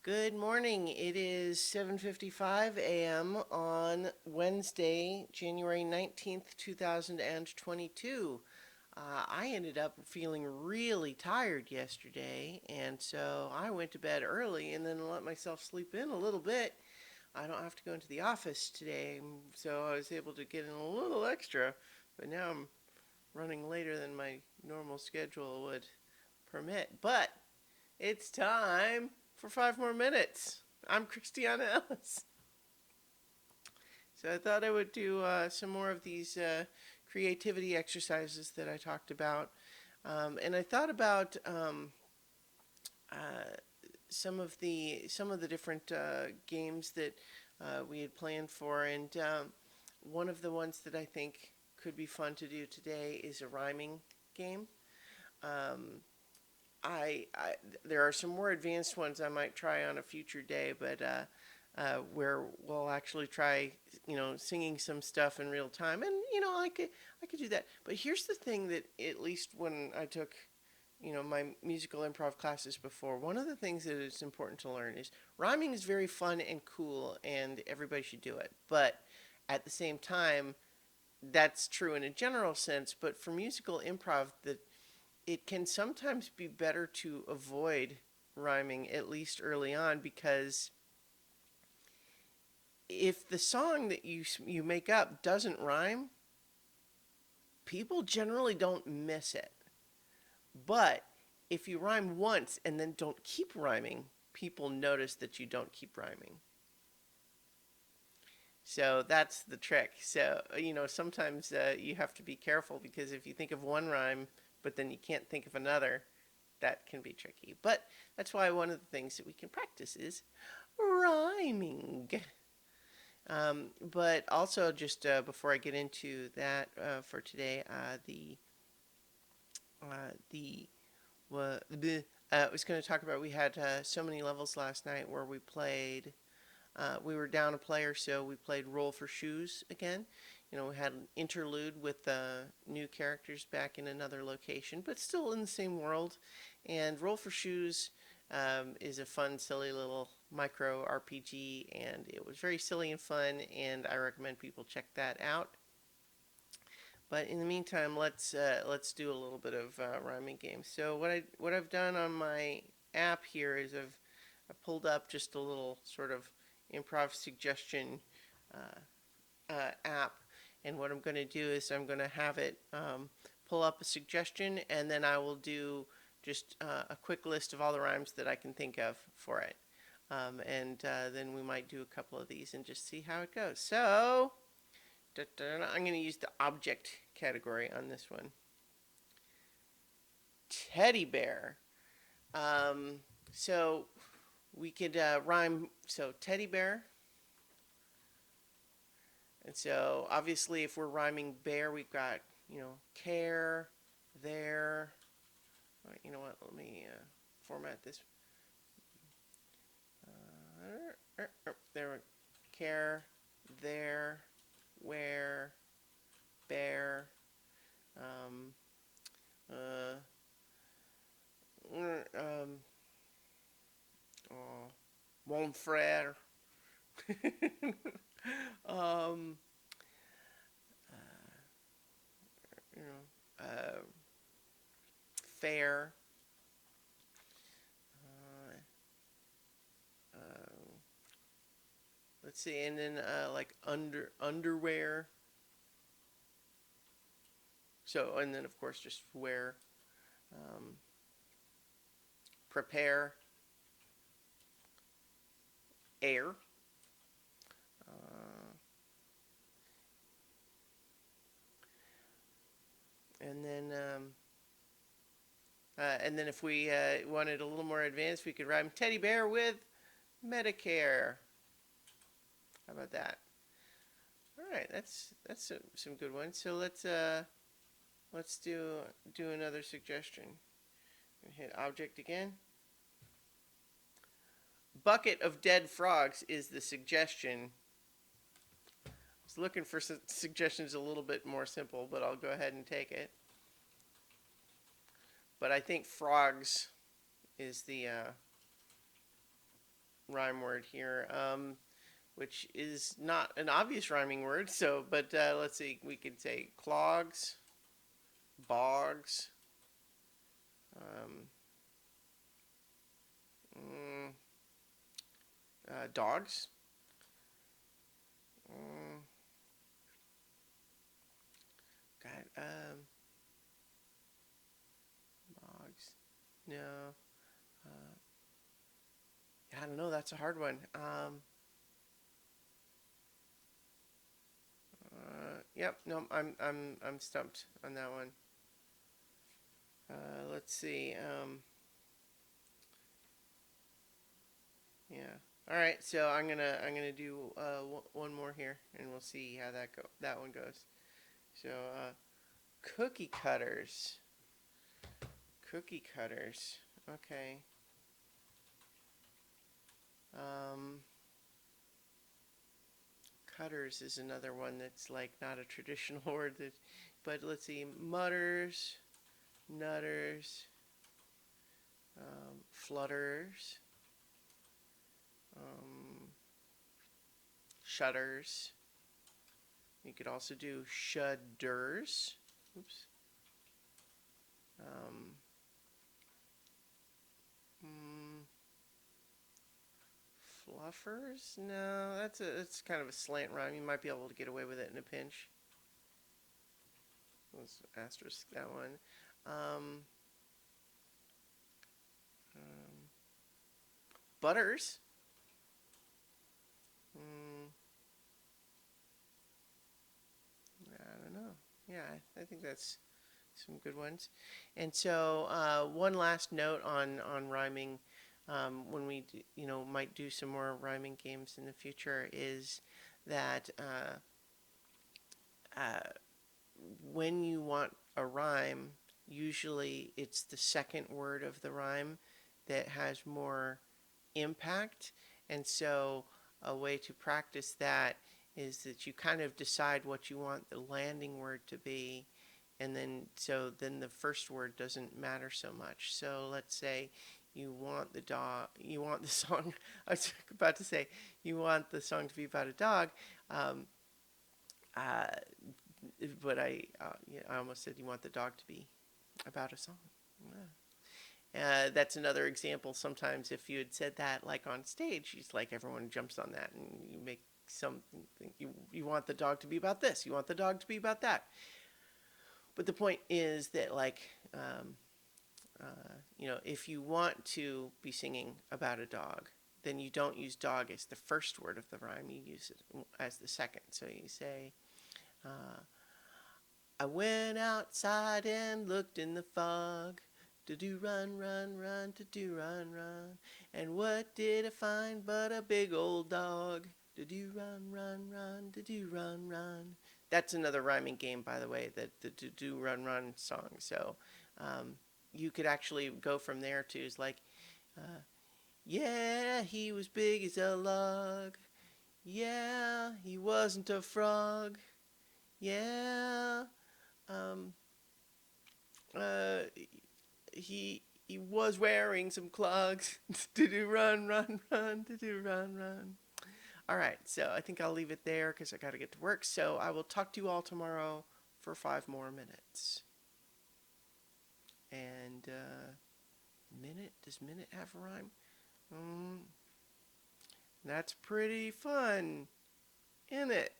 Good morning. It is 7:55 a.m. on Wednesday, January 19th, 2022. I ended up feeling really tired yesterday, and so I went to bed early and then let myself sleep in a little bit. I don't have to go into the office today, so I was able to get in a little extra, but now I'm running later than my normal schedule would permit. But it's time for 5 more minutes. I'm Christiana Ellis. So I thought I would do some more of these creativity exercises that I talked about. And I thought about uh, some of the different games that we had planned for, and one of the ones that I think could be fun to do today is a rhyming game. Um, I there are some more advanced ones I might try on a future day, but where we'll actually try, singing some stuff in real time, and I could do that. But here's the thing that at least when I took, my musical improv classes before, one of the things that is important to learn is rhyming is very fun and cool, and everybody should do it. But at the same time, that's true in a general sense. But for musical improv, it can sometimes be better to avoid rhyming, at least early on, because if the song that you make up doesn't rhyme, people generally don't miss it. But if you rhyme once and then don't keep rhyming, people notice that you don't keep rhyming. So that's the trick. So, sometimes you have to be careful, because if you think of one rhyme, but then you can't think of another, that can be tricky. But that's why one of the things that we can practice is rhyming. But also, just before I get into that for today, the I was going to talk about, we had so many levels last night where we played. We were down a player, so we played Roll for Shoes again. We had an interlude with new characters back in another location, but still in the same world. And Roll for Shoes is a fun, silly little micro RPG, and it was very silly and fun, and I recommend people check that out. But in the meantime, let's do a little bit of rhyming games. So what I've done on my app here is I pulled up just a little sort of improv suggestion app, and what I'm going to do is I'm going to have it pull up a suggestion, and then I will do just a quick list of all the rhymes that I can think of for it. And then we might do a couple of these and just see how it goes. So, I'm going to use the object category on this one. Teddy bear. So we could rhyme. So teddy bear. And so obviously, if we're rhyming bear, we've got care, there. You know what? Let me format this. There, care, there, where, bear, um, uh, oh, mon frère, um, you know, fair, uh, uh, let's see, and then like underwear. So, and then of course just wear, um, prepare, air, uh, and then if we wanted a little more advanced, we could rhyme teddy bear with Medicare. How about that? All right, that's some good ones. So let's do another suggestion. Hit object again. Bucket of dead frogs is the suggestion. I was looking for suggestions a little bit more simple, but I'll go ahead and take it. But I think frogs is the rhyme word here, which is not an obvious rhyming word. So, but let's see. We could say clogs, bogs, um, mm, dogs. Mm, God, bogs. No. Uh, I don't know. That's a hard one. Yep. No, I'm stumped on that one. Let's see. Yeah. All right. So I'm gonna do one more here, and we'll see how that one goes. So cookie cutters. Cookie cutters. Okay. Um, cutters is another one that's like not a traditional word that, but let's see. Mutters, nutters, flutters, um, shutters. You could also do shudders. Oops. Um, mm, fluffers? No, that's kind of a slant rhyme. You might be able to get away with it in a pinch. Let's asterisk that one. Um, um, butters. Mm, I don't know. Yeah, I think that's some good ones. And so one last note on rhyming. When we might do some more rhyming games in the future is that uh, when you want a rhyme, usually it's the second word of the rhyme that has more impact. And so a way to practice that is that you kind of decide what you want the landing word to be, and then the first word doesn't matter so much. So let's say you want the song. I was about to say you want the song to be about a dog, um, uh, but I almost said you want the dog to be about a song. Yeah. That's another example. Sometimes if you had said that like on stage, it's like everyone jumps on that, and you make something. You want the dog to be about this. You want the dog to be about that. But the point is that if you want to be singing about a dog, then you don't use dog as the first word of the rhyme. You use it as the second. So you say, uh, I went outside and looked in the fog. To do run, run, run, to do run, run. And what did I find but a big old dog? To do run, run, run, to do run, run. That's another rhyming game, by the way, the to do run, run song. So um, you could actually go from there to is like, uh, yeah, he was big as a log. Yeah, he wasn't a frog. Yeah, um, uh, he was wearing some clogs. To do run, run, run, to do run, run. All right, so I think I'll leave it there because I got to get to work. So I will talk to you all tomorrow for 5 more minutes. And minute, does minute have a rhyme? That's pretty fun, isn't it?